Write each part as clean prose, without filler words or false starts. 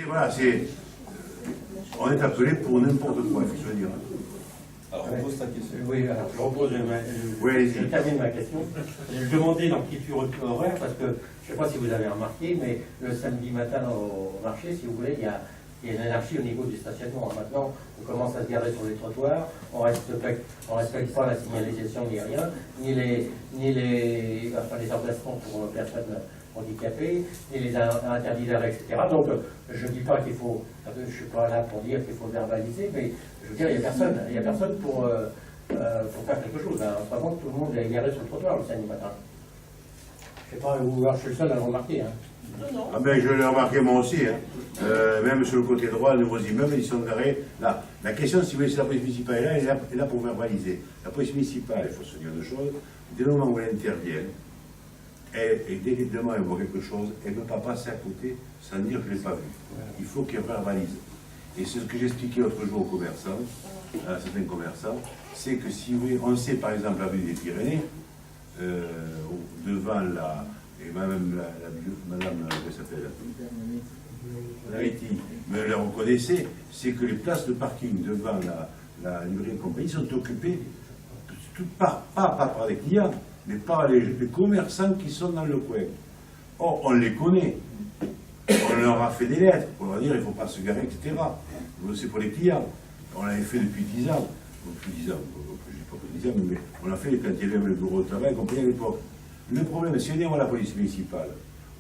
Voilà, on est appelé pour n'importe quoi, il faut se dire. Alors, on pose ta question. Oui, alors je repose, je termine ma question. Je demandais dans qui horaire, parce que je ne sais pas si vous avez remarqué, mais le samedi matin au marché, si vous voulez, il y a une anarchie au niveau du stationnement. Maintenant, on commence à se garer sur les trottoirs, on ne respecte pas la signalisation ni rien, ni les emplacements pour personnes handicapées, ni les interdits d'arrêt, etc. Donc, je ne dis pas qu'il faut, je ne suis pas là pour dire qu'il faut verbaliser, mais je veux dire, il n'y a personne pour faire quelque chose. Hein. En ce moment, tout le monde est garé sur le trottoir le samedi matin. Je ne sais pas, je suis le seul à le remarquer. Hein. Non. Ah ben, je l'ai remarqué moi aussi. Hein. Même sur le côté droit, les nouveaux immeubles, ils sont garés. Là, la question, si vous voulez, c'est la police municipale est là pour verbaliser. La police municipale, il faut se dire deux choses. Dès le moment où elle intervient, et dès qu'elle demande à voir quelque chose, elle ne peut pas passer à côté sans dire que je ne l'ai pas vu. Il faut qu'elle verbalise. Et c'est ce que j'expliquais l'autre jour aux commerçants, à certains commerçants, c'est que si vous voulez, on sait par exemple la ville des Pyrénées, devant et madame, comment s'appelle, mais la reconnaissez, c'est que les places de parking devant la librairie et compagnie sont occupées pas par les clients, mais par les commerçants qui sont dans le coin. Or, on les connaît. On leur a fait des lettres pour leur dire il ne faut pas se garer, etc. C'est pour les clients. On l'avait fait depuis 10 ans. Depuis 10 ans, je ne dis pas que 10 ans, mais on l'a fait quand il y avait le bureau de travail, compris à l'époque. Le problème, si on est à la police municipale,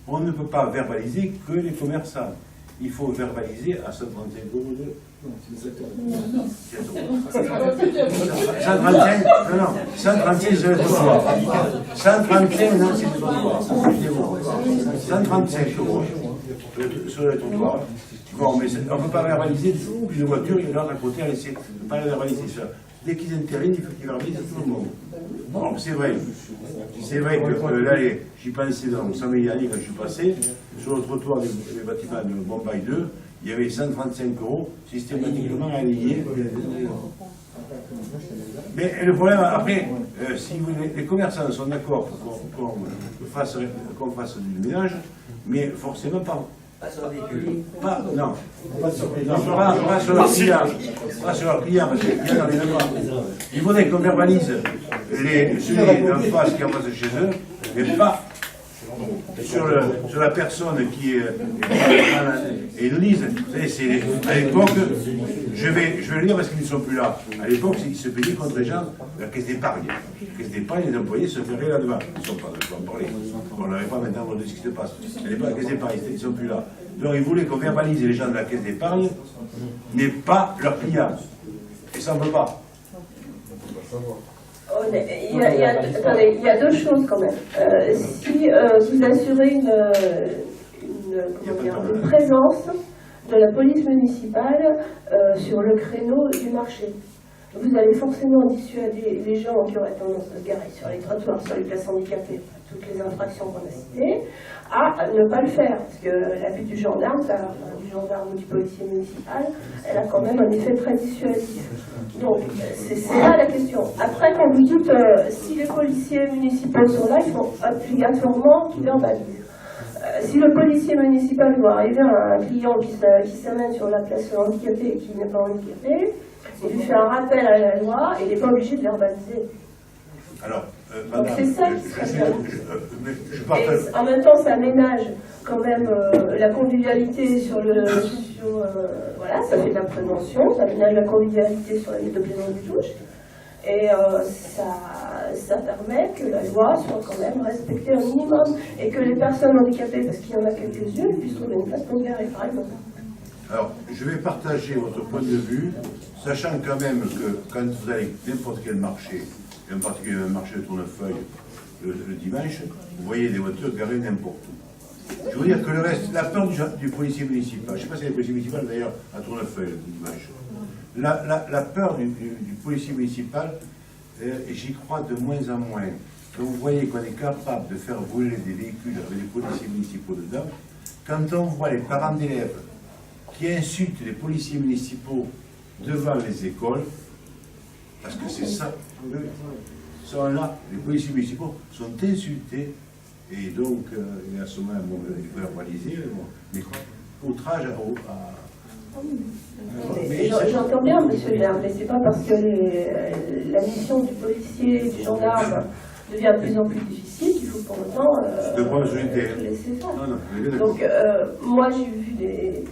on ne peut pas verbaliser que les commerçants. Il faut verbaliser à 135 €. Non, c'est exactement. 135, non, 135 sur le trottoir. 135, non, c'est le trottoir. 135 € sur le trottoir. Bon, mais on ne peut pas verbaliser une voiture, il y en a à côté, on essaie de ne pas la verbaliser. Dès qu'ils interviennent, il faut qu'ils verbalisent tout le monde. Bon, c'est vrai. C'est vrai que là, j'y pensais dans Saint-Méliani quand je suis passé, sur le trottoir du bâtiment de Bombay 2, il y avait 135 € systématiquement alignés. Mais le problème, après, si les commerçants sont d'accord qu'on fasse du ménage, mais forcément pas. Pas sur le véhicule. Non. Pas sur leur client. Pas sur leur client, parce que les clients, il faudrait qu'on verbalise ceux en face qui en face chez eux, mais pas sur la personne qui est une lise. Vous savez, à l'époque, je vais le dire parce qu'ils ne sont plus là. À l'époque, ils se payaient contre les gens de la caisse d'épargne. La caisse d'épargne, les employés se feraient là-devant. Ils ne sont pas, je peux en parler. On n'avait pas maintenant de ce qui se passe. À l'époque, la caisse d'épargne, ils ne sont plus là. Donc, ils voulaient qu'on verbalise les gens de la caisse d'épargne, mais pas leurs clients. Et ça, on ne peut pas. Il y a deux choses quand même. Si vous assurez une présence de la police municipale sur le créneau du marché, vous allez forcément dissuader les gens qui auraient tendance à se garer sur les trottoirs, sur les places handicapées, toutes les infractions qu'on a citées, à ne pas le faire. Parce que la vue du gendarme, ou du policier municipal, elle a quand même un effet très dissuasif. Donc, c'est là la question. Après, quand vous dites, si les policiers municipaux sont là, il faut obligatoirement qu'ils verbalisent. Si le policier municipal doit arriver à un client qui s'amène sur la place handicapée et qui n'est pas handicapé, il lui fait un rappel à la loi et il n'est pas obligé de verbaliser. Alors, donc c'est ça qui serait bien. Et en même temps, ça ménage quand même la convivialité voilà, ça fait de la prévention, ça ménage la convivialité sur la mise de plaisance du touche. Et ça permet que la loi soit quand même respectée un minimum et que les personnes handicapées, parce qu'il y en a quelques-unes, puissent trouver une place pour garer, par exemple. Alors, je vais partager votre point de vue, sachant quand même que quand vous allez n'importe quel marché, et en particulier un marché de Tournefeuille le dimanche, vous voyez des voitures garées n'importe où. Je veux dire que le reste, la peur du policier municipal, je ne sais pas si c'est le policier municipal d'ailleurs à Tournefeuille le dimanche, la peur du policier municipal, j'y crois de moins en moins. Donc vous voyez qu'on est capable de faire voler des véhicules avec des policiers municipaux dedans. Quand on voit les parents d'élèves qui insultent les policiers municipaux devant les écoles, parce que c'est ça, eux sont là, les policiers municipaux sont insultés, et donc, à ce moment, bon, il faut verbaliser, mais outrage J'entends bien, monsieur le maire, mais c'est pas parce que la mission du policier, du gendarme devient de plus en plus difficile qu'il faut pour autant laisser faire. Donc, moi, j'ai vu des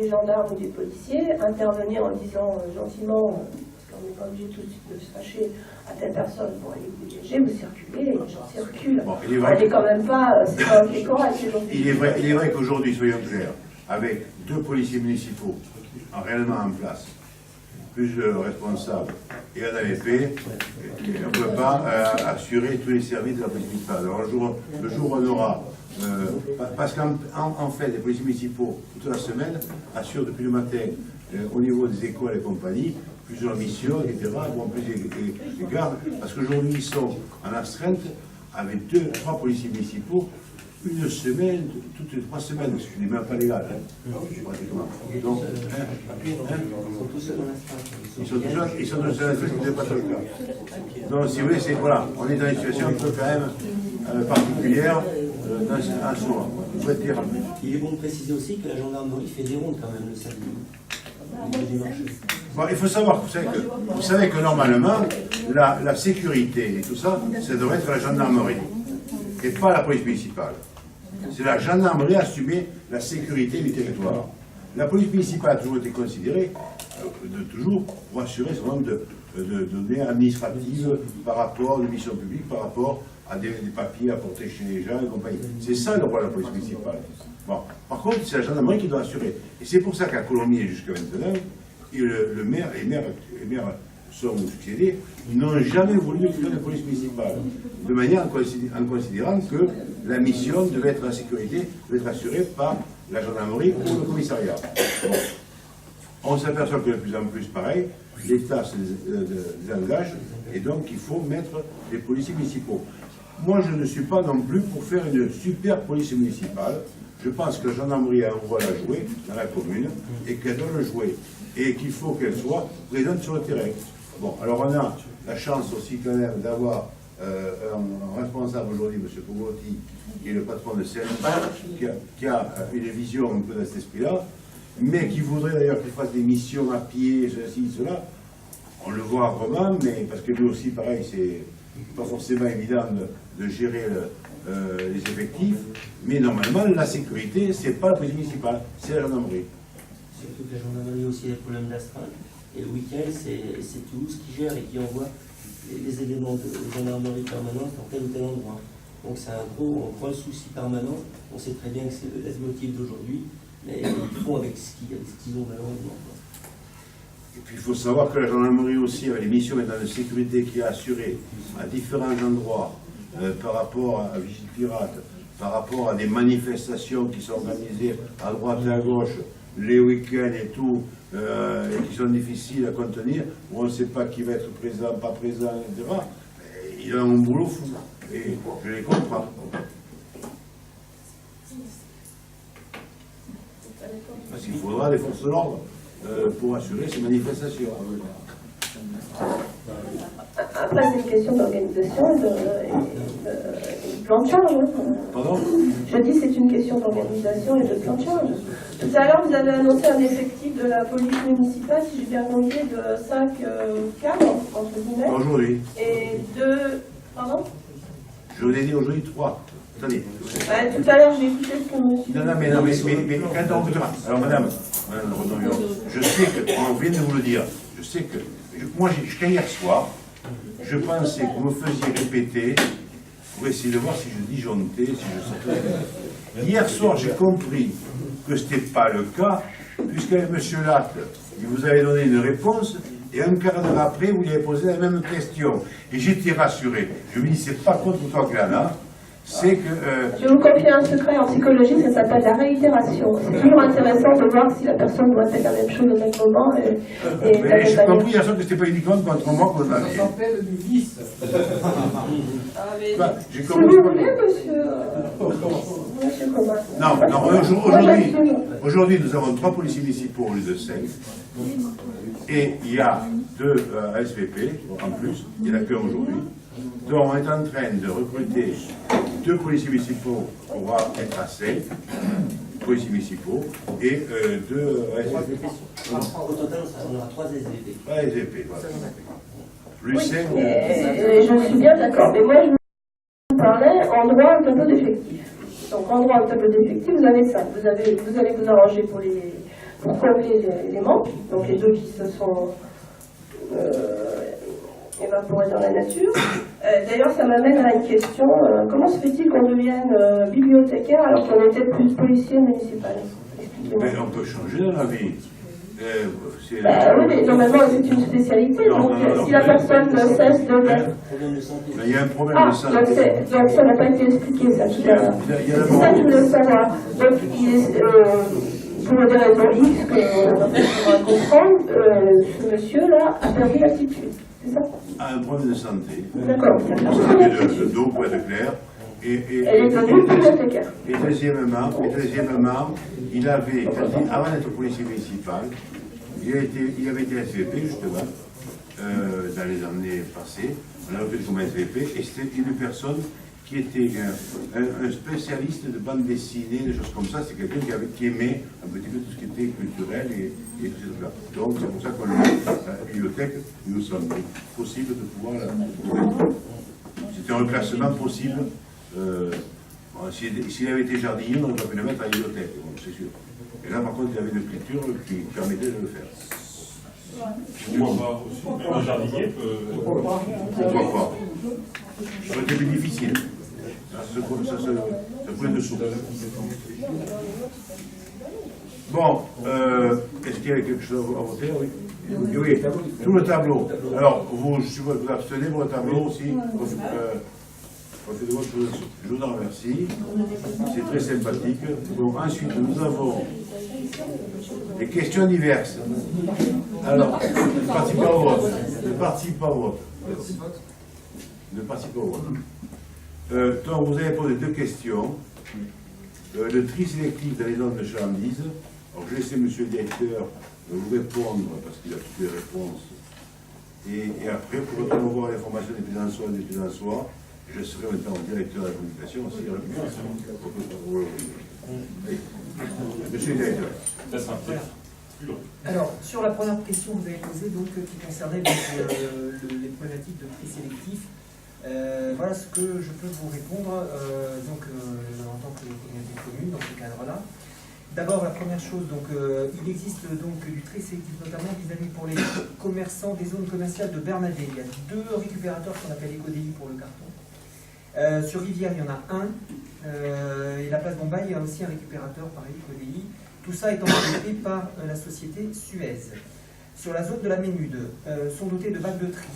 gendarmes ou des policiers intervenir en disant gentiment, parce qu'on n'est pas obligé tout de suite de se fâcher à telle personne, bon, allez vous diriger, vous circulez, les gens circulent. Bon, on n'est quand même pas, c'est pas ok correct. Il est vrai qu'aujourd'hui, soyons clairs, avec 2 policiers municipaux réellement en place, plus responsables et un AVP, on ne peut pas assurer tous les services de la police municipale. Alors le jour où on aura, parce qu'en fait, les policiers municipaux, toute la semaine, assurent depuis le matin, au niveau des écoles et compagnie, plusieurs missions, etc., bon, plus les gardes, parce qu'aujourd'hui, ils sont en astreinte avec 2-3 policiers municipaux, une semaine, toutes les 3 semaines, ce qui n'est même pas légal, pratiquement. Donc, ils sont tous dans la ce qui n'est pas le cas. Donc, si vous voulez, voilà, on est dans une situation un peu quand même particulière dans ce moment. Il est bon de préciser aussi que la gendarmerie fait des rondes quand même le samedi. Bon, il faut savoir, vous savez que normalement, la sécurité et tout ça, ça devrait être la gendarmerie, et pas la police municipale. C'est la gendarmerie à assumer la sécurité du territoire. La police municipale a toujours été considérée, toujours, pour assurer ce nombre de données administratives par rapport aux missions publiques, par rapport à des papiers à porter chez les gens et compagnie. C'est ça le rôle de la police municipale. Bon. Par contre, c'est la gendarmerie qui doit assurer. Et c'est pour ça qu'à Colomiers, jusqu'à maintenant, le maire, les maires sont succédés, n'ont jamais voulu créer de police municipale, de manière en considérant que la mission devait être la sécurité, devait être assurée par la gendarmerie ou le commissariat. Bon. On s'aperçoit que de plus en plus, pareil, l'État se désengage et donc il faut mettre des policiers municipaux. Moi, je ne suis pas non plus pour faire une super police municipale. Je pense que la gendarmerie a un rôle à jouer dans la commune et qu'elle doit le jouer et qu'il faut qu'elle soit présente sur le terrain. Bon, alors on a la chance aussi quand même d'avoir un responsable aujourd'hui, M. Pogoti, qui est le patron de CNP, qui a une vision un peu dans cet esprit-là, mais qui voudrait d'ailleurs qu'il fasse des missions à pied, ceci, cela. On le voit rarement, mais parce que lui aussi, pareil, c'est pas forcément évident de gérer les effectifs, mais normalement, la sécurité, c'est pas la police municipale, c'est la gendarmerie. Surtout que la gendarmerie a aussi des problèmes d'astreinte, et le week-end, c'est Toulouse qui gère et qui envoie les éléments de gendarmerie permanente dans tel ou tel endroit. Donc c'est un gros souci permanent. On sait très bien que c'est le leitmotiv d'aujourd'hui, mais ils font avec ce qu'ils ont malheureusement. Et puis il faut savoir que la gendarmerie aussi, avec les missions maintenant de sécurité qui est assurée à différents endroits par rapport à Vigile Pirate, par rapport à des manifestations qui sont organisées à droite et à gauche, les week-ends et tout, et qui sont difficiles à contenir, où on ne sait pas qui va être présent, pas présent, etc. Il a un boulot fou, et je les comprends. Parce qu'il faudra des forces de l'ordre pour assurer ces manifestations. Après, c'est une question d'organisation et de plan de charge. Pardon ? Je dis c'est une question d'organisation et de plan de charge. Tout à l'heure, vous avez annoncé un effectif de la police municipale, si j'ai bien compris, de 5 cadres, entre guillemets. Aujourd'hui. Et 2... Pardon ? Je vous ai dit aujourd'hui 3. Attendez. Tout à l'heure, j'ai écouté ce que monsieur... Non, mais quand on écoutera. Alors, madame Rodon, je sais que, on vient de vous le dire, je sais que, moi, jusqu'à hier soir, je pensais que vous me faisiez répéter pour essayer de voir si je disjonctais, si je sortais. Hier soir, j'ai compris que ce n'était pas le cas, puisqu'avec M. Latte, il vous avait donné une réponse, et un quart d'heure après, vous lui avez posé la même question. Et j'étais rassuré. Je me dis, c'est pas contre toi que là, c'est que... Je vais vous confier un secret en psychologie, ça s'appelle la réitération. C'est toujours intéressant de voir si la personne doit faire la même chose au même moment. Mais j'ai compris hier soir que ce n'était pas uniquement contre moi qu'on avait. Ça s'appelle du vice. Si vous voulez, monsieur Comas. Non, aujourd'hui, nous avons 3 policiers municipaux au lieu de 5. Et il y a 2 SVP en plus, il n'y en a qu'un aujourd'hui. Donc on est en train de recruter 2 policiers municipaux pour être à 5, policiers municipaux et 2 ASVP. Au total, on aura 3 SVP. ASVP, voilà. Plus Oui, 5. je suis bien d'accord, mais moi je vous parlais en droit au tableau d'effectifs. Donc en droit au tableau d'effectifs, vous avez ça. Vous allez vous arranger pour combler les manques, donc les 2 qui se sont évaporés dans la nature. D'ailleurs, ça m'amène à une question. Comment se fait-il qu'on devienne bibliothécaire alors qu'on était plus policier municipal? Expliquez-moi. Mais on peut changer dans la vie. Oui, mais normalement, c'est une spécialité. Donc, si la personne ne cesse de l'être. Problème de santé. Il y a un problème Ah, de santé. donc ça n'a pas été expliqué, ça, tout à l'heure. C'est ça que je voulais savoir. Donc, pour des raisons X qu'on va comprendre, ce monsieur-là a perdu l'aptitude. C'est ça? Un problème de santé. D'accord. De dos, pour être clair. Elle est devenue bibliothécaire. Et deuxièmement, il avait, avant d'être policier municipal, il avait été SVP justement, dans les années passées, on l'a recruté comme SVP, et c'était une personne qui était un spécialiste de bande dessinée, des choses comme ça. C'est quelqu'un qui aimait un petit peu tout ce qui était culturel et tout ces trucs-là. Donc c'est pour ça qu'on l'a mis à la bibliothèque, il nous semble possible de pouvoir la. C'était un reclassement possible. S'il avait été jardinier, on n'aurait pas pu le mettre à la bibliothèque, bon, c'est sûr. Et là, par contre, il avait une culture qui permettait de le faire. Pourquoi un jardinier peut... Pourquoi pas? Ça aurait été plus difficile. Ça coulait dessous. Bon, est-ce qu'il y a quelque chose à voter? Oui. Oui, tout le tableau. Alors, je suppose que vous abstenez pour le tableau aussi. Je vous en remercie. C'est très sympathique. Donc, ensuite, nous avons des questions diverses. Alors, ne participez pas au vote. Ne participez pas au vote. Ne participez pas au vote. Donc, vous avez posé 2 questions. Le tri sélectif dans les zones de chalandise. Alors, je vais laisser monsieur le directeur vous répondre parce qu'il a toutes les réponses. Et après, pour recevoir l'information des plaisançois et des plaisançois, je serai maintenant directeur de la communication aussi. Monsieur le directeur. Alors, sur la première question que vous avez posée, donc, qui concernait les problématiques de tri sélectif, voilà ce que je peux vous répondre en tant que communauté de communes dans ce cadre-là. D'abord, la première chose, donc, il existe donc du tri sélectif, notamment vis-à-vis pour les commerçants des zones commerciales de Bernadette. Il y a 2 récupérateurs qu'on appelle EcoDI pour le carton. Sur Rivière, il y en a un. Et la place Bombay, il y a aussi un récupérateur, pareil, EcoDI. Tout ça étant traité par la société Suez. Sur la zone de la Ménude, sont dotés de bacs de tri.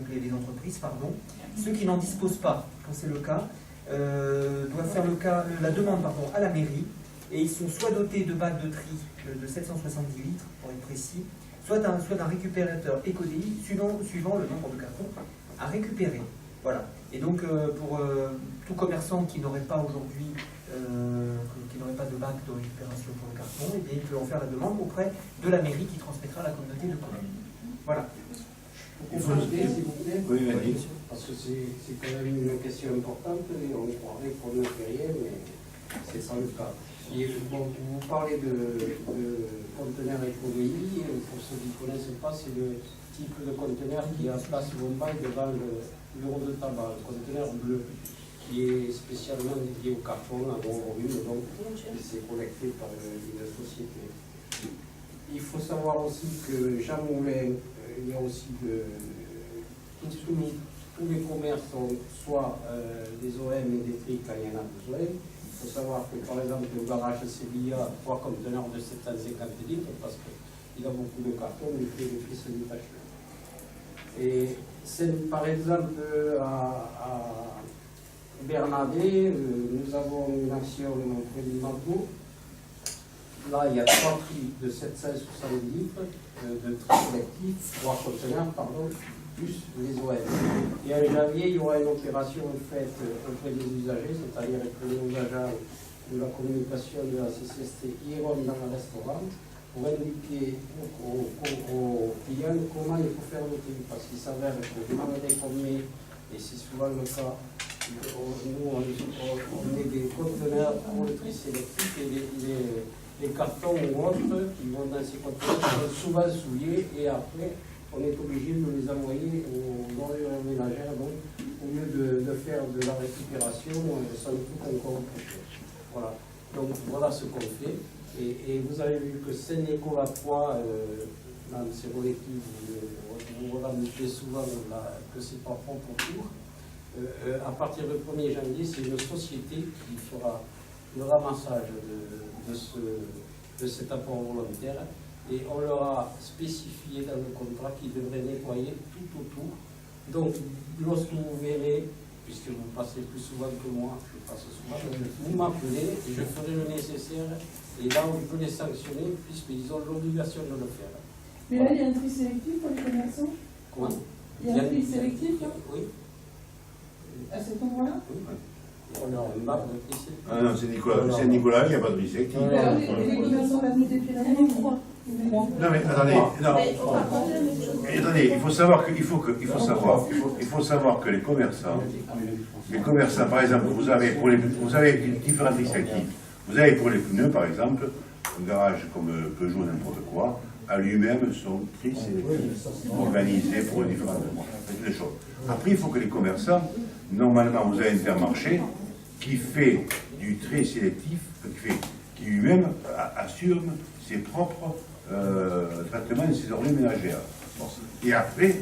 Les entreprises, pardon, ceux qui n'en disposent pas, quand c'est le cas, doivent faire la demande à la mairie, et ils sont soit dotés de bacs de tri de 770 litres, pour être précis, soit d'un récupérateur EcoDI, suivant le nombre de cartons à récupérer. Voilà. Et donc, pour tout commerçant qui n'aurait pas aujourd'hui, qui n'aurait pas de bac de récupération pour le carton, eh bien, il peut en faire la demande auprès de la mairie qui transmettra à la communauté de communes. Voilà. Vous compléter, s'il vous plaît? Oui, vas-y. Parce que c'est quand même une question importante et on croirait qu'on ne fait rien, mais c'est ça le cas. Vous parlez de conteneurs EcoDI. Pour ceux qui ne connaissent pas, c'est le type de conteneur qui a place Bombay devant le bureau de tabac, le conteneur bleu, qui est spécialement dédié au carton à gros volume, donc c'est collecté par une société. Il faut savoir aussi que Jean Moulin, il y a aussi tous les commerces ont soit des OM et des tri quand il y en a besoin. Il faut savoir que par exemple le garage Sevilla a 3 conteneurs de 750 litres parce qu'il a beaucoup de cartons, mais il fait se détacher. Et par exemple à Bernadette, nous avons une action auprès du Margot. Là, il y a 3 tri de 770 litres de tri collectif, 3 conteneurs, pardon, plus les OM. Et en janvier, il y aura une opération faite auprès des usagers, c'est-à-dire que nos agents de la communication de la CCST iront dans le restaurant pour indiquer aux clients comment il faut faire le tri. Parce qu'il s'avère que le Bernadette qu'on met, et c'est souvent le cas, Nous, on met des conteneurs pour le tri sélectif et les cartons ou autres qui vont dans ces conteneurs sont souvent souillés et après on est obligé de les envoyer aux ordures ménagères. Donc, au lieu de faire de la récupération, ça nous coûte encore plus cher. Voilà. Donc voilà ce qu'on fait. Et vous avez vu que Saint-Nicolas 3, dans ces relatives, vous remarquez souvent que c'est pas propre autour. À partir du 1er janvier, c'est une société qui fera le ramassage de cet apport volontaire et on leur a spécifié dans le contrat qu'ils devraient nettoyer tout autour. Donc, lorsque vous verrez, puisque vous passez plus souvent que moi, je passe souvent, vous m'appelez et je ferai le nécessaire et là on peut les sanctionner puisqu'ils ont l'obligation de le faire. Mais là, il y a un tri sélectif pour les commerçants? Comment? Il y a un tri sélectif là? Oui. À cet endroit-là? Oui. On a un bar de tri sélectif. Ah non, c'est Nicolas, il n'y a pas de risque. Alors, les commerçants l'avenue des Pyrénées, 3. Non mais attendez, non. Attendez, il faut savoir que les commerçants, par exemple, vous avez différents risques actifs. Vous avez pour les pneus, par exemple, un garage comme Peugeot, n'importe quoi, a lui-même son tri sélectif organisé pour les différentes choses. Après, il faut que les commerçants, normalement, vous avez Intermarché qui fait du tri sélectif, qui lui-même assure ses propres traitements de ses ordures ménagères. Et après,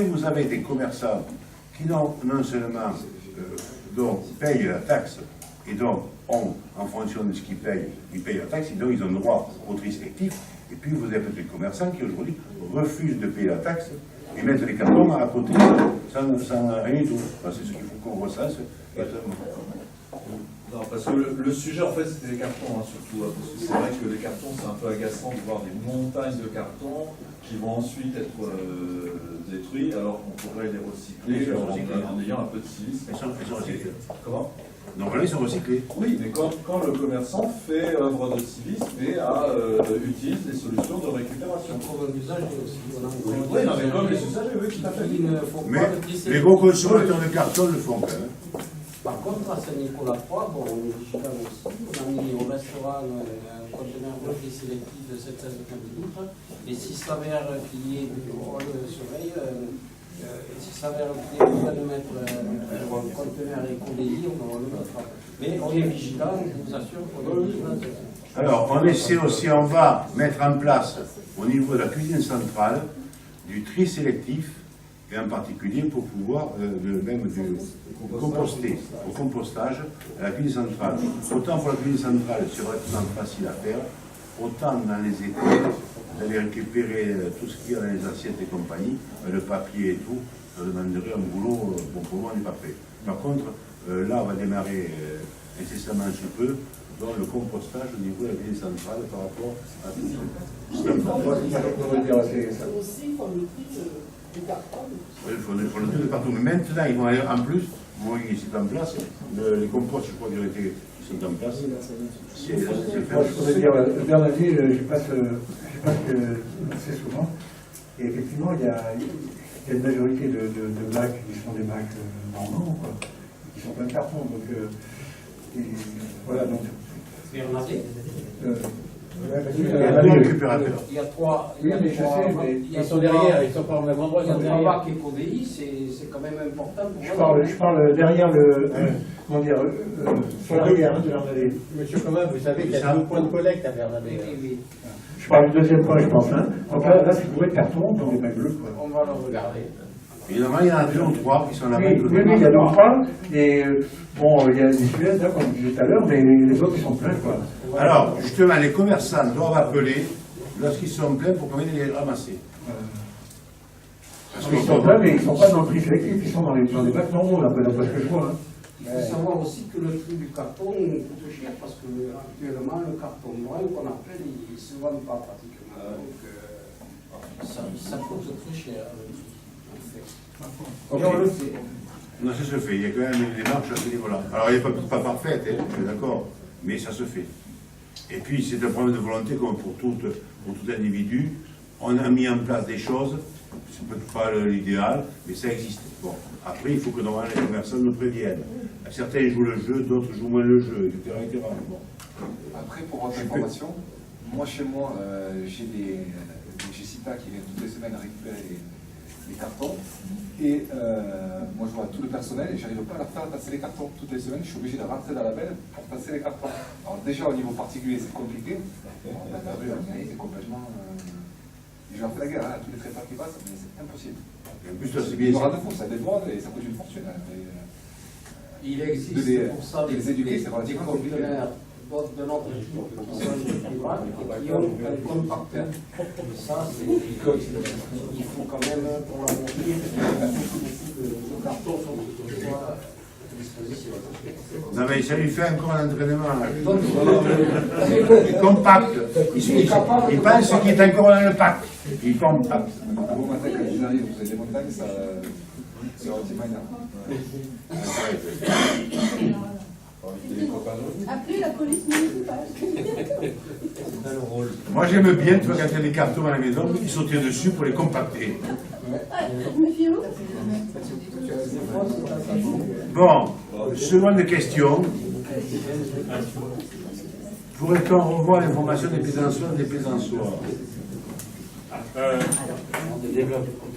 vous avez des commerçants qui non seulement payent la taxe, et donc en fonction de ce qu'ils payent, ils payent la taxe, et donc ils ont droit au tri sélectif. Et puis vous avez peut-être des commerçants qui aujourd'hui refusent de payer la taxe et mettent les cartons à côté sans rien du tout. Enfin, c'est ce qu'il faut qu'on recense. Non, parce que le sujet, en fait, c'était les cartons, surtout. Parce que c'est vrai que les cartons, c'est un peu agaçant de voir des montagnes de cartons qui vont ensuite être détruits, alors qu'on pourrait les recycler en ayant un peu de civisme. Ils sont recyclés. Comment? Donc là, ils sont recyclés. Oui, mais quand le commerçant fait œuvre de civisme et utilise des solutions de récupération. Pour l'usage aussi. Oui, non, mais comme les usagers, oui, tout à fait. Mais les gros consommateurs de carton le font quand même. Par contre, à Saint-Nicolas 3, bon, on est vigilant aussi. On a mis au restaurant un conteneur de tri sélectif de 750 litres. Et s'il s'avère qu'il y ait, on le surveille, s'il s'avère qu'il y ait besoin de mettre un conteneur éco-délit, on le mettra. Mais on est vigilant, je vous assure qu'on est vigilant. Alors, on essaie aussi, on va mettre en place au niveau de la cuisine centrale du tri sélectif, et en particulier pour pouvoir composter, au compostage à la cuisine centrale. Autant pour la cuisine centrale, c'est relativement facile à faire, autant dans les étés, d'aller récupérer tout ce qu'il y a dans les assiettes et compagnie, le papier et tout, ça demanderait un boulot, bon, pour moi, on n'est pas fait. Par contre, là, on va démarrer incessamment sous peu, dans le compostage au niveau de la cuisine centrale par rapport à tout ça. Aussi, comme le tri du carton. Oui, il faut le truc de partout. Mais maintenant, ils vont aller en plus, moi, ils sont en place, les composts, je crois qu'ils sont en place. Je voudrais dire, Bernadette, je passe assez souvent, et effectivement, il y a une majorité de bacs qui sont des bacs normaux, quoi, qui sont plein de carton. Donc, voilà, donc. Bernadette Il y a des récupérateurs. Il y a trois. Ils sont derrière, ils sont pas au même endroit. Il y a trois bacs éco-délit, c'est quand même important. Je parle derrière le. Comment dire, sur l'arrière de Bernadette. Monsieur Comin, vous savez qu'il y a 2 points de collecte à Bernadette. Je parle du deuxième point, je pense. Hein. Donc là c'est pour être carton dans les bacs bleus. On va le regarder. Évidemment, il y en a 2 ou 3 qui sont là-bas. Oui, il y a 2 ou 3. Et bon, il y a des Suèdes, comme je disais tout à l'heure, mais les autres, ils sont pleins, quoi. Alors, justement, les commerçants doivent appeler lorsqu'ils sont pleins pour qu'on vienne les ramasser. Parce qu'ils sont pleins, mais ils ne sont pas dans le prix sélectif, ils sont dans les bacs normaux, là, d'après ce que je vois. Hein. Il faut savoir aussi que le prix du carton coûte cher parce que actuellement, le carton noir qu'on appelle, il ne se vend pas pratiquement. Donc, ça coûte très cher. Okay. Et on le fait. Non, ça se fait. Il y a quand même une démarche à ce niveau-là. Alors, il n'est pas parfaite, hein, je suis d'accord, mais ça se fait. Et puis, c'est un problème de volonté comme pour tout individu. On a mis en place des choses c'est peut-être pas l'idéal, mais ça existe. Bon, après, il faut que normalement les commerçants nous préviennent. Certains jouent le jeu, d'autres jouent moins le jeu, etc. etc. Bon. Après, pour votre information, moi chez moi, j'ai Cita qui vient toutes les semaines récupérer les cartons. Et moi je vois tout le personnel et j'arrive pas à leur faire passer les cartons. Toutes les semaines, je suis obligé de rentrer dans la benne pour passer les cartons. Alors déjà au niveau particulier, c'est compliqué. La rue, c'est complètement... Je leur fais la guerre à tous les traiteurs qui passent, mais c'est impossible. Et en plus, ça c'est bien. Ça dédouane et ça coûte une fortune. Il existe pour ça les éduquer, c'est relativement compliqué. De notre équipe qui sont qui ont un compacteur. Ça, il faut quand même, pour la montrer, que nos cartons sont à disposition. Non mais ça lui fait encore un entraînement. Il compacte. Il pense qu'il est encore dans le pack. Il compacte. Vous, matin, quand vous arrivez, vous avez des montagnes, c'est relativement énorme. Appelez la police municipale. Moi j'aime bien, tu vois, quand il y a des cartons à la maison, ils sautaient dessus pour les compacter. Méfiez-vous. Bon, seconde question. Pourrait-on revoir l'information des plaisançoires et des plaisançoires?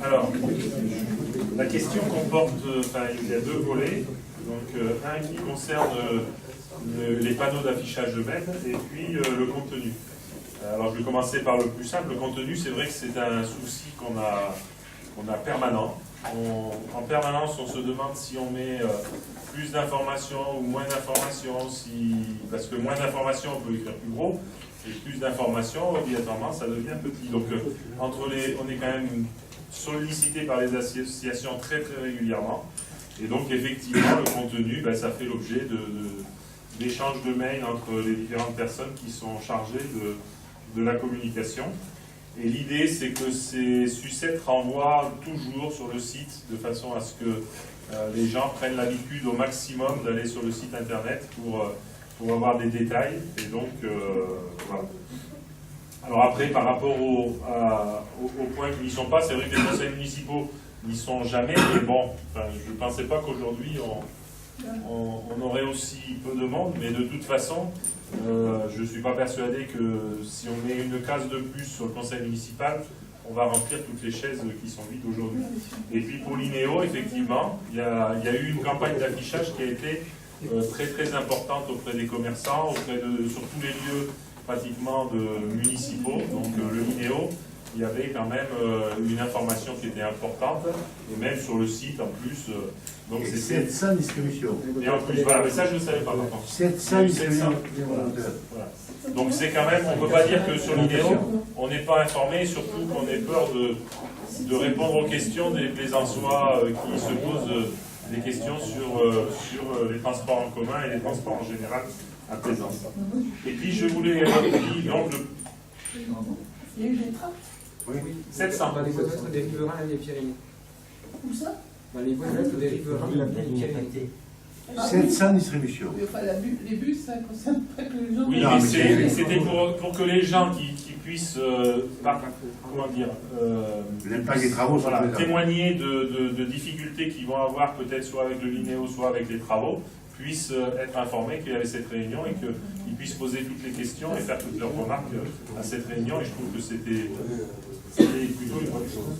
Alors, la question comporte, il y a deux volets. Donc, un qui concerne les panneaux d'affichage eux-mêmes et puis le contenu. Alors, je vais commencer par le plus simple. Le contenu, c'est vrai que c'est un souci qu'on a permanent. En permanence, on se demande si on met plus d'informations ou moins d'informations, parce que moins d'informations, on peut écrire plus gros, et plus d'informations, obligatoirement, ça devient petit. Donc, on est quand même sollicité par les associations très très régulièrement. Et donc, effectivement, le contenu, ça fait l'objet d'échanges de mails entre les différentes personnes qui sont chargées de la communication. Et l'idée, c'est que ces sucettes renvoient toujours sur le site, de façon à ce que les gens prennent l'habitude au maximum d'aller sur le site internet pour avoir des détails. Et donc, voilà. Alors après, par rapport aux points qui n'y sont pas, c'est vrai que les conseils municipaux n'y sont jamais, mais bon, je ne pensais pas qu'aujourd'hui on aurait aussi peu de monde, mais de toute façon, je ne suis pas persuadé que si on met une case de plus sur le conseil municipal, on va remplir toutes les chaises qui sont vides aujourd'hui. Et puis pour l'INEO, effectivement, il y a eu une campagne d'affichage qui a été très très importante auprès des commerçants, sur tous les lieux pratiquement municipaux, donc le l'INEO. Il y avait quand même une information qui était importante, et même sur le site en plus. Donc c'est 700 distributions. Et en plus, voilà, mais ça je ne savais pas par contre. 700 distributions. Voilà. Donc c'est quand même, on ne peut pas dire que sur l'INEO, on n'est pas informé, surtout qu'on ait peur de répondre aux questions des plaisançois qui se posent des questions sur les transports en commun et les transports en général à Plaisance. Et puis je voulais rappeler donc Il y a eu des trappes. Oui. 700. Dans les boîtes des riverains et des Pyrénées. Où ça? Dans les boîtes des riverains et des Pyrénées. 700 distributions. Enfin, les bus, ça concerne pas que les gens. Oui, mais c'était pour que les gens qui puissent, comment dire, l'impact des travaux, voilà, témoigner de difficultés qu'ils vont avoir peut-être soit avec le LINEO, soit avec les travaux, puissent être informés qu'il y avait cette réunion et qu'ils puissent poser toutes les questions et faire toutes leurs remarques à cette réunion. Et je trouve que c'était plutôt une bonne chose.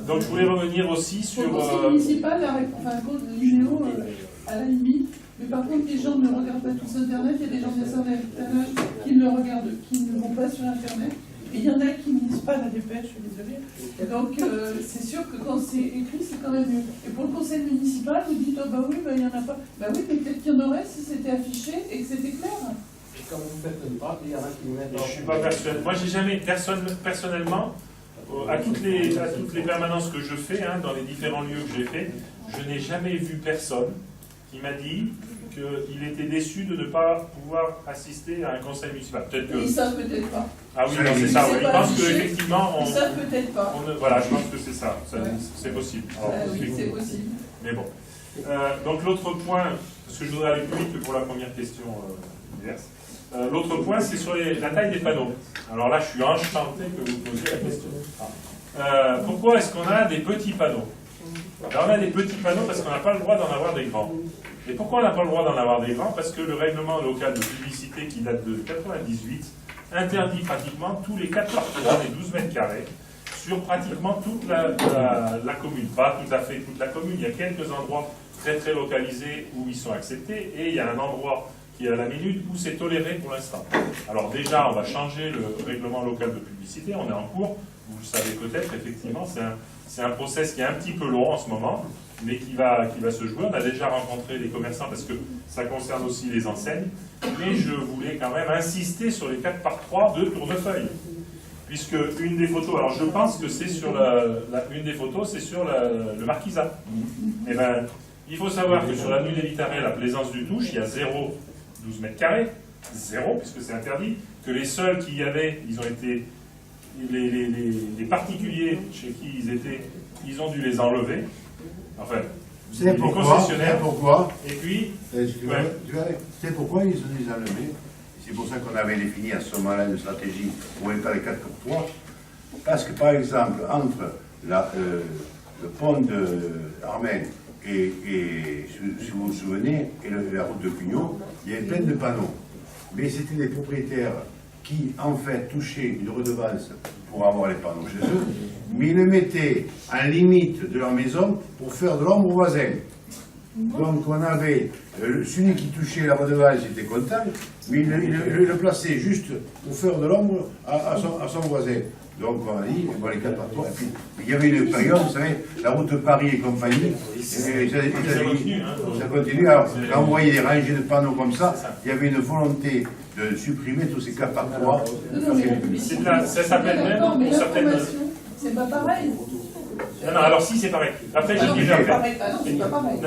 Donc je voulais revenir aussi sur... Le conseil municipal a répondu l'INEO à la limite, mais par contre les gens ne regardent pas tous Internet, il y a des gens d'un certain âge qui ne le regardent, qui ne vont pas sur Internet. Et il y en a qui ne lisent pas la dépêche, je suis désolée. Donc c'est sûr que quand c'est écrit, c'est quand même mieux. Et pour le conseil municipal, vous dites, oh bah oui, il n'y en a pas. Bah oui, mais peut-être qu'il y en aurait si c'était affiché et que c'était clair. Et quand vous faites une trappe, il y en a qui mettent... Je ne suis pas persuadé. Moi, j'ai jamais, personnellement, à toutes les permanences que je fais, dans les différents lieux que j'ai fait, je n'ai jamais vu personne qui m'a dit qu'il était déçu de ne pas pouvoir assister à un conseil municipal. Peut-être que... Ils savent peut-être pas. Ah oui, non, c'est ça. Oui. Je pense qu'effectivement, ils savent peut-être pas. Voilà, je pense que c'est ça. C'est possible. Alors, oui, c'est possible. Mais bon. Donc l'autre point, parce que je voudrais aller plus vite que pour la première question diverse. L'autre point, c'est sur la taille des panneaux. Alors là, je suis enchanté que vous posiez la question. pourquoi est-ce qu'on a des petits panneaux? Alors on a des petits panneaux parce qu'on n'a pas le droit d'en avoir des grands. Et pourquoi on n'a pas le droit d'en avoir des grands? Parce que le règlement local de publicité qui date de 98 interdit pratiquement tous les 4 par 3, les 12 mètres carrés, sur pratiquement toute la commune. Pas tout à fait toute la commune, il y a quelques endroits très très localisés où ils sont acceptés, et il y a un endroit qui est à la minute où c'est toléré pour l'instant. Alors déjà, on va changer le règlement local de publicité, on est en cours, vous le savez peut-être, effectivement, c'est un process qui est un petit peu long en ce moment, mais qui va se jouer. On a déjà rencontré les commerçants parce que ça concerne aussi les enseignes, mais je voulais quand même insister sur les 4 par 3 de Tournefeuille. Puisque une des photos, alors je pense que c'est sur une des photos, c'est sur le Marquisat. Eh ben, il faut savoir que sur l'avenue des Vitarelles, à Plaisance du Touche, il y a 12 mètres carrés, 0, puisque c'est interdit, que les seuls qui y avaient, ils ont été, les particuliers chez qui ils étaient, ils ont dû les enlever. Enfin, c'est pourquoi, et puis, c'est pourquoi ils ont les enlevés. C'est pour ça qu'on avait défini à ce moment-là une stratégie pour faire les 4 pour 3. Parce que, par exemple, entre le pont d'Armène et, si vous vous souvenez, et la route de Cugnot, il y avait plein de panneaux. Mais c'était des propriétaires qui, en fait, touchaient une redevance pour avoir les panneaux chez eux, mais ils le mettaient en limite de leur maison pour faire de l'ombre aux voisins. Donc on avait, celui qui touchait la redevance était content, mais il le plaçait juste pour faire de l'ombre à son voisin. Donc on a dit, bon, les 4 par 3, et puis il y avait une période, vous savez, la route de Paris et compagnie, ça continue, alors quand on voyait des rangées de panneaux comme ça, il y avait une volonté de supprimer tous ces 4 par 3. Ça s'appelle même mais l'information, c'est pas pareil. Non, alors si, c'est pareil. Après, je dis c'est pas pareil.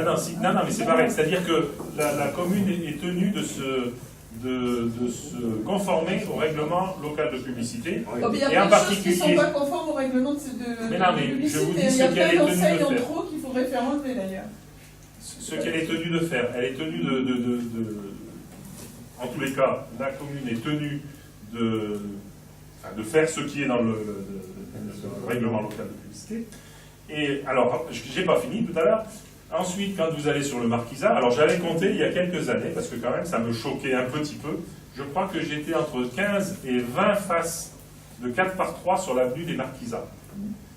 Non, mais c'est pareil. C'est-à-dire que la commune est tenue de se conformer au règlement local de publicité. Oui. Et en particulier. Il y a des choses qui ne sont pas conformes au règlement de publicité. Mais non, mais je vous dis ce qu'elle est tenue de faire. En trop qu'il faudrait faire enlever d'ailleurs. Ce qu'elle est tenue de faire, elle est tenue en tous les cas, la commune est tenue de faire ce qui est dans le règlement local de publicité. Et alors, j'ai pas fini tout à l'heure. Ensuite, quand vous allez sur le Marquisat, alors j'avais compté il y a quelques années, parce que quand même ça me choquait un petit peu, je crois que j'étais entre 15 et 20 faces de 4 par 3 sur l'avenue des Marquisats.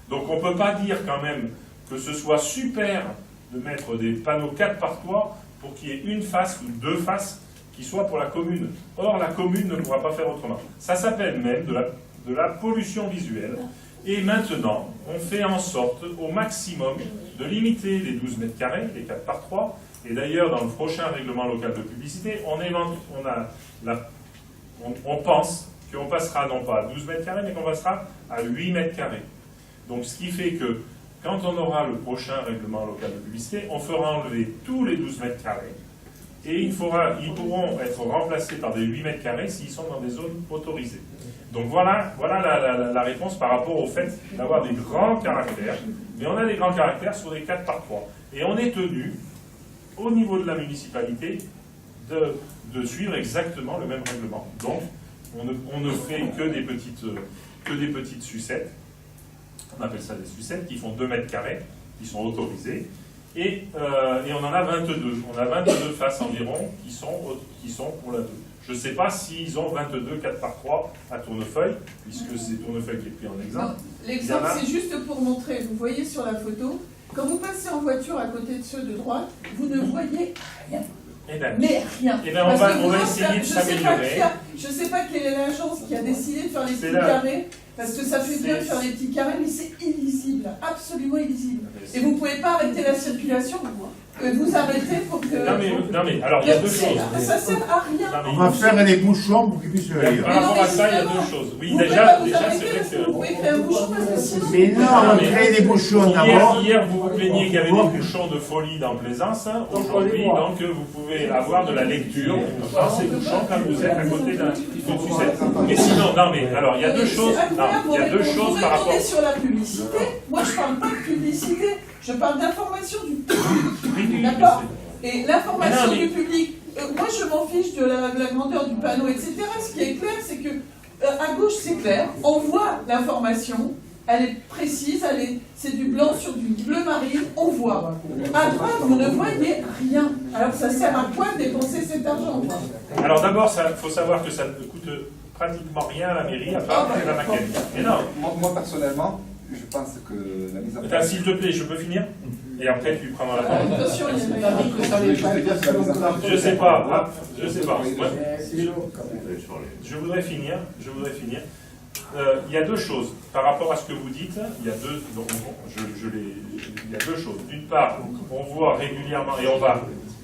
Donc on ne peut pas dire quand même que ce soit super de mettre des panneaux 4 par 3 pour qu'il y ait une face ou 2 faces qui soient pour la commune. Or, la commune ne pourra pas faire autrement. Ça s'appelle même de la pollution visuelle. Et maintenant, on fait en sorte au maximum de limiter les 12 mètres carrés, les 4 par 3. Et d'ailleurs, dans le prochain règlement local de publicité, on pense qu'on passera non pas à 12 mètres carrés, mais qu'on passera à 8 mètres carrés. Donc ce qui fait que quand on aura le prochain règlement local de publicité, on fera enlever tous les 12 mètres carrés. Et ils pourront être remplacés par des 8 mètres carrés s'ils sont dans des zones autorisées. Donc voilà la réponse par rapport au fait d'avoir des grands caractères. Mais on a des grands caractères sur des 4 par 3. Et on est tenu, au niveau de la municipalité, de suivre exactement le même règlement. Donc on ne fait que des petites sucettes. On appelle ça des sucettes qui font 2 mètres carrés, qui sont autorisées. Et on en a 22. On a 22 faces environ qui sont pour la 2. Je ne sais pas s'ils ont 22 4 par 3 à Tournefeuille, puisque c'est Tournefeuille qui est pris en exemple. L'exemple, c'est juste pour montrer. Vous voyez sur la photo, quand vous passez en voiture à côté de ceux de droite, vous ne voyez rien. Mais rien. Et bien on va essayer de s'améliorer. Je ne sais pas quelle est l'agence qui a décidé de faire les petits carrés, parce que ça fait bien de faire les petits carrés, mais c'est illisible, absolument illisible. Et vous ne pouvez pas arrêter la circulation, vous arrêtez pour que... Non mais, alors il y a 2 choses. Ça ne sert à rien. On va faire des bouchons pour qu'ils puissent le lire. Par rapport à ça, il y a 2 choses. Oui, déjà c'est vrai que... Vous pouvez créer un bouchon parce que sinon... Mais non, on crée des bouchons d'abord. Hier, vous vous plaigniez qu'il y avait des bouchons de folie dans Plaisance. Aujourd'hui, donc, vous pouvez avoir de la lecture dans ces bouchons quand vous êtes à côté d'une sucette. Mais sinon, non mais, alors il y a 2 choses. Il y a 2 choses par rapport... sur la publicité. Moi, je ne parle pas de publicité. Je parle d'information du public, d'accord? Et l'information du public, moi je m'en fiche de la grandeur du panneau, etc. Ce qui est clair, c'est que à gauche c'est clair, on voit l'information, Elle est précise, c'est du blanc sur du bleu marine, on voit. À droite, vous ne voyez rien. Alors ça sert à quoi de dépenser cet argent? Alors d'abord, il faut savoir que ça ne coûte pratiquement rien à la mairie à part la maquette. Mais non. Moi, personnellement, je pense que la mise en place... S'il te plaît, je peux finir? Et après, tu prendras la parole. Attention, il y Je sais pas. Je sais pas. Je voudrais finir. Il y a deux choses par rapport à ce que vous dites. Il y a deux choses. D'une part, on voit régulièrement et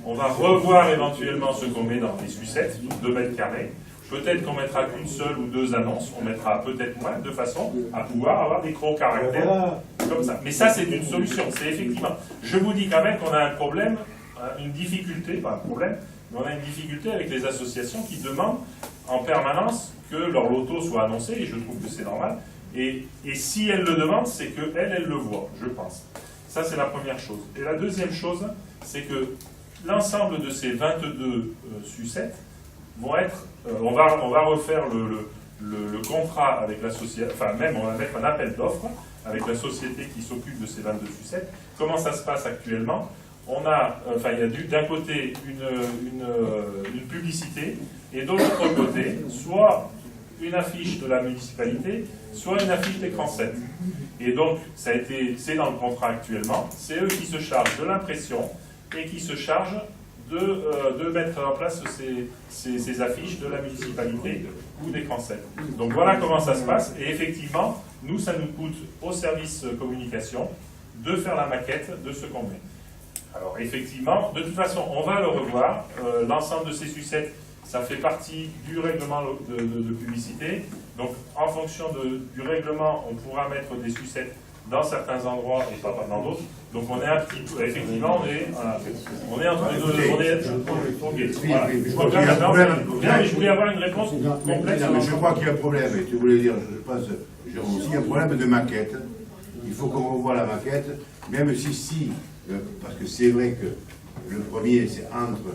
on va revoir éventuellement ce qu'on met dans les sucettes, 2 mètres carrés. Peut-être qu'on mettra qu'une seule ou 2 annonces, on mettra peut-être moins, de façon à pouvoir avoir des gros caractères comme ça. Mais ça, c'est une solution. C'est effectivement. Je vous dis quand même qu'on a un problème, une difficulté, pas un problème, mais on a une difficulté avec les associations qui demandent en permanence que leur loto soit annoncé, et je trouve que c'est normal. Et si elles le demandent, c'est qu'elles le voient, je pense. Ça, c'est la première chose. Et la deuxième chose, c'est que l'ensemble de ces 22 sucettes vont être... on va refaire le contrat avec l'association, enfin même on va mettre un appel d'offres avec la société qui s'occupe de ces 22 sucettes. Comment ça se passe actuellement? On a, il y a d'un côté une publicité et de l'autre côté, soit une affiche de la municipalité, soit une affiche d'écran 7. Et donc, c'est dans le contrat actuellement, c'est eux qui se chargent de l'impression et qui se chargent de mettre en place ces affiches de la municipalité ou d'écran 7. Donc voilà comment ça se passe. Et effectivement, nous, ça nous coûte au service communication de faire la maquette de ce qu'on met. Alors effectivement, de toute façon, on va le revoir. L'ensemble de ces sucettes, ça fait partie du règlement de publicité. Donc en fonction du règlement, on pourra mettre des sucettes dans certains endroits et pas dans d'autres. Donc on est un petit peu, effectivement, on est entre les deux. Je voulais avoir une réponse complète. Je crois qu'il y a un problème, et tu voulais dire, je pense, Jérôme aussi, il y a un problème de maquette. Il faut qu'on revoie la maquette, même si parce que c'est vrai que le premier, c'est entre...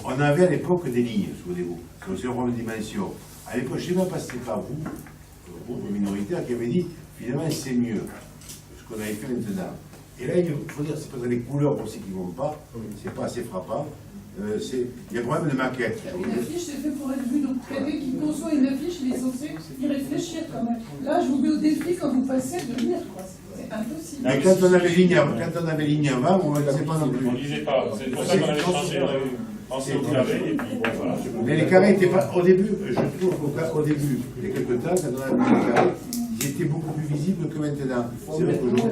On avait à l'époque des lignes, souvenez-vous, c'est aussi un problème de dimension. À l'époque, je ne sais même pas si c'était pas vous, le groupe minoritaire, qui avait dit, finalement, c'est mieux, ce qu'on avait fait maintenant. Et là, il faut dire, c'est parce que les couleurs aussi qui ne vont pas, c'est pas assez frappant. Il y a un problème de maquette. Une affiche, c'est fait pour être vu, donc quelqu'un qui conçoit une affiche, il est censé y réfléchir quand même. Là, je vous mets au défi quand vous passez de lire, quoi. C'est impossible. Mais quand on avait ligne avant, on ne lisait pas non plus. On ne lisait pas. C'est pour ça qu'on avait changé, on avait pensé au carré, et puis bon, voilà. Mais les carrés n'étaient pas... Au début, je trouve qu'au début, il y a quelques temps, quand on a vu les carrés, ils étaient beaucoup plus visibles que maintenant. C'est vrai qu'aujourd'hui...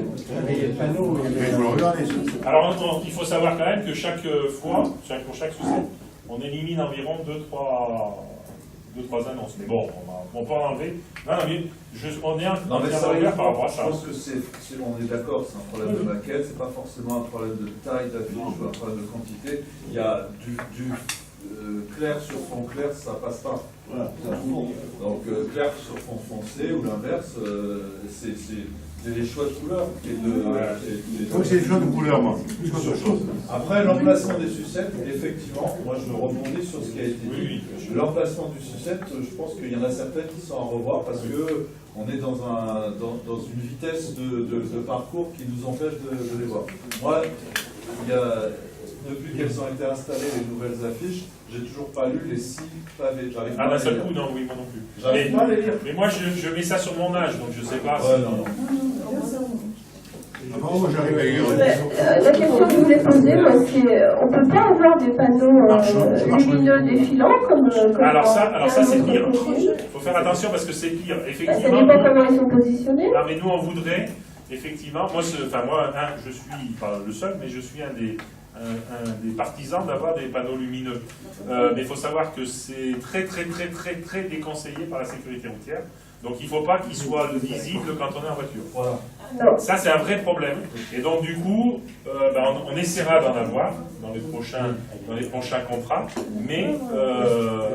Alors, il faut savoir quand même que chaque fois, pour chaque sucette, on élimine environ 2-3 annonces. Mais bon, on peut en enlever. Non, mais on est en par rapport à ça. Je pense que on est d'accord, c'est un problème de maquette, c'est pas forcément un problème de taille d'affiche ou un problème de quantité. Il y a du clair sur fond clair, ça passe pas. Voilà. Donc clair sur fond foncé ou l'inverse, c'est les choix de couleurs. Donc c'est les choix de couleurs, moi. Après, l'emplacement des sucettes, effectivement, moi je rebondis sur ce qui a été dit. L'emplacement du sucette, je pense qu'il y en a certaines qui sont à revoir parce que on est dans une vitesse de parcours qui nous empêche de les voir. Moi, depuis qu'elles ont été installées, les nouvelles affiches, j'ai toujours pas lu les 6 pavés. D'un seul coup, non, oui, moi non plus. J'arrive pas à les lire. Mais moi, je mets ça sur mon âge, donc je sais pas. Moi, j'arrive à lire. La question que je voulais poser, moi, c'est on ne peut pas avoir des panneaux lumineux défilants comme alors ça c'est pire. Il faut faire attention parce que c'est pire. Effectivement. Ça dépend comment ils sont positionnés. Non, mais nous, on voudrait, effectivement, je suis pas le seul, mais je suis un des partisans d'avoir des panneaux lumineux. Mais il faut savoir que c'est très déconseillé par la sécurité routière. Donc il ne faut pas qu'ils soient visibles quand on est en voiture. Voilà. Ça c'est un vrai problème. Et donc du coup, on essaiera d'en avoir dans les prochains contrats, mais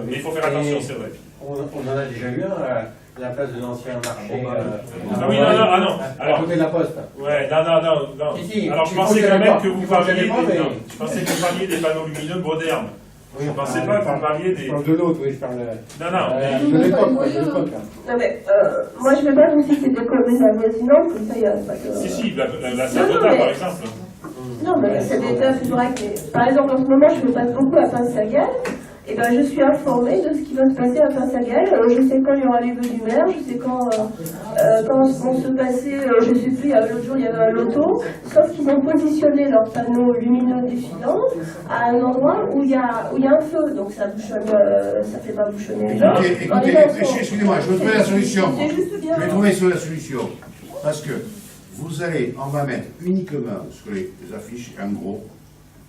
il faut faire attention, c'est vrai. On en a déjà eu un à la place de l'ancien marché. Ah oui, non. À côté de la poste. Ouais, non. Si, alors je pensais quand même que vous parliez des panneaux lumineux modernes. Je ne pensais pas que vous parliez des... Je parle de l'autre, oui, je parle Non, de l'époque, de l'époque. Non mais, moi je ne vais pas vous citer des communes avoisinantes, comme ça il n'y a pas de... Si, la Sabota, par exemple. Non, mais c'est des tas plus vrai que... Par exemple, en ce moment, je me passe beaucoup à Pinsagal. Et ben, je suis informée de ce qui va se passer à Pinsagal. Je sais quand il y aura les vœux du maire, je sais quand vont se passer, je sais plus, l'autre jour il y avait un loto, sauf qu'ils ont positionné leurs panneaux lumineux défilants à un endroit où il y a un feu, donc ça bouchonne, ça fait pas bouchonner les gens. Écoutez, excusez-moi, je vais trouver la solution. Je vais trouver sur la solution. Parce que on va mettre uniquement sur les affiches, en gros,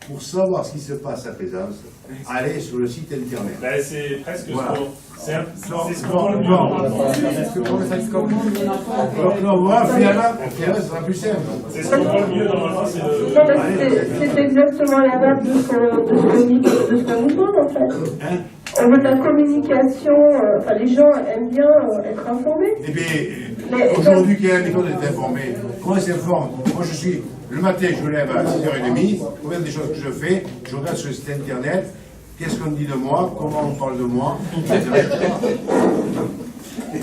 pour savoir ce qui se passe à Plaisance, allez sur le site internet. Ben, c'est presque voilà. C'est ce qu'on le mieux. Non, voilà, finalement, ce sera plus simple. C'est ce qu'on voit le mieux normalement, c'est le... C'est exactement l'inverse de ce que nous demande en fait. On veut de la communication, enfin les gens aiment bien être informés. Eh bien, aujourd'hui, quelle méthode d'être informé? Comment ils s'informent? Moi, le matin, je me lève à 6h30, combien des choses que je fais, je regarde sur le site internet, qu'est-ce qu'on dit de moi, comment on parle de moi.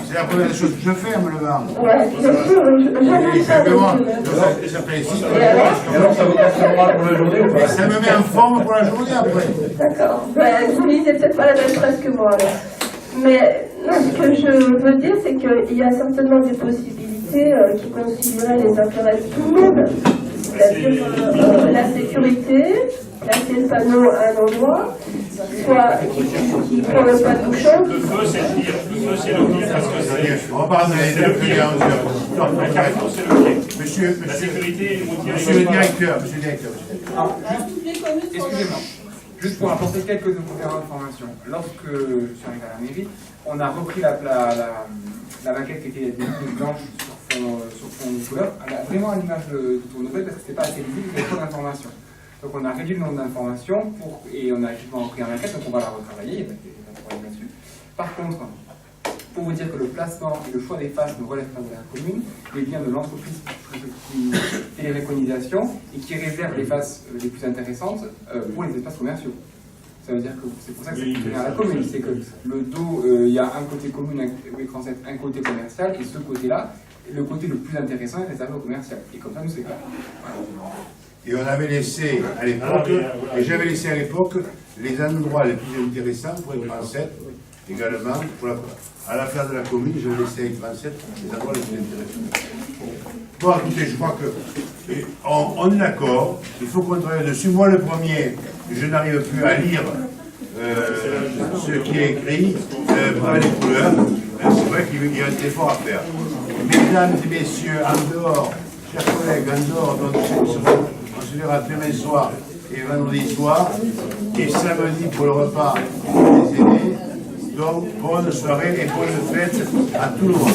C'est la première des choses que je fais en me levant. Ouais, bien sûr, alors, ça vous casse le moral pour la journée ou pas? Ça me met en forme pour la journée après. D'accord. Vous lisez peut-être pas la même presse que moi alors. Mais non, ce que je veux dire, c'est qu'il y a certainement des possibilités qui concilieraient les intérêts de tout le monde. C'est-à-dire la sécurité, placer le panneau à un endroit, soit qui ne prend pas de bouchon. Le feu, c'est le pire. Le feu, c'est le pire parce que c'est... On va pas c'est le pire. Non, Un carrefour, c'est le pire. Monsieur La sécurité routière... Monsieur le directeur. Alors, excusez-moi, juste pour apporter quelques informations. Lorsque je suis arrivé à la mairie, on a repris la maquette qui était blanche sur fond de couleur, vraiment à l'image de Tour Nouvelle, parce que c'était pas assez visible, il y avait trop d'informations. Donc on a réduit le nombre d'informations et on a effectivement repris la maquette, donc on va la retravailler, il n'y a pas de problème là-dessus. Par contre, pour vous dire que le placement et le choix des faces ne relèvent pas de la commune, mais bien de l'entreprise qui fait les préconisations et qui réserve les faces les plus intéressantes pour les espaces commerciaux. Ça veut dire que c'est pour ça que c'est à la commune, c'est que le dos, il y a un côté commune, écran 7, un côté commercial, et ce côté-là, le côté le plus intéressant est réservé au commercial. Et comme ça, nous, c'est clair. Voilà. Et on avait laissé à l'époque, et j'avais laissé à l'époque, les endroits les plus intéressants pour écran 7, également, à la place de la commune, j'avais laissé à écran 7 les endroits les plus intéressants. Bon, écoutez, je crois que on est d'accord, il faut qu'on travaille dessus. Moi, le premier, je n'arrive plus à lire ce qui est écrit par les couleurs. C'est vrai qu'il y a un effort à faire. Mesdames et messieurs, en dehors, chers collègues, en dehors, on se verra demain soir et vendredi soir, et samedi pour le repas des aînés. Donc, bonne soirée et bonne fête à tout le monde.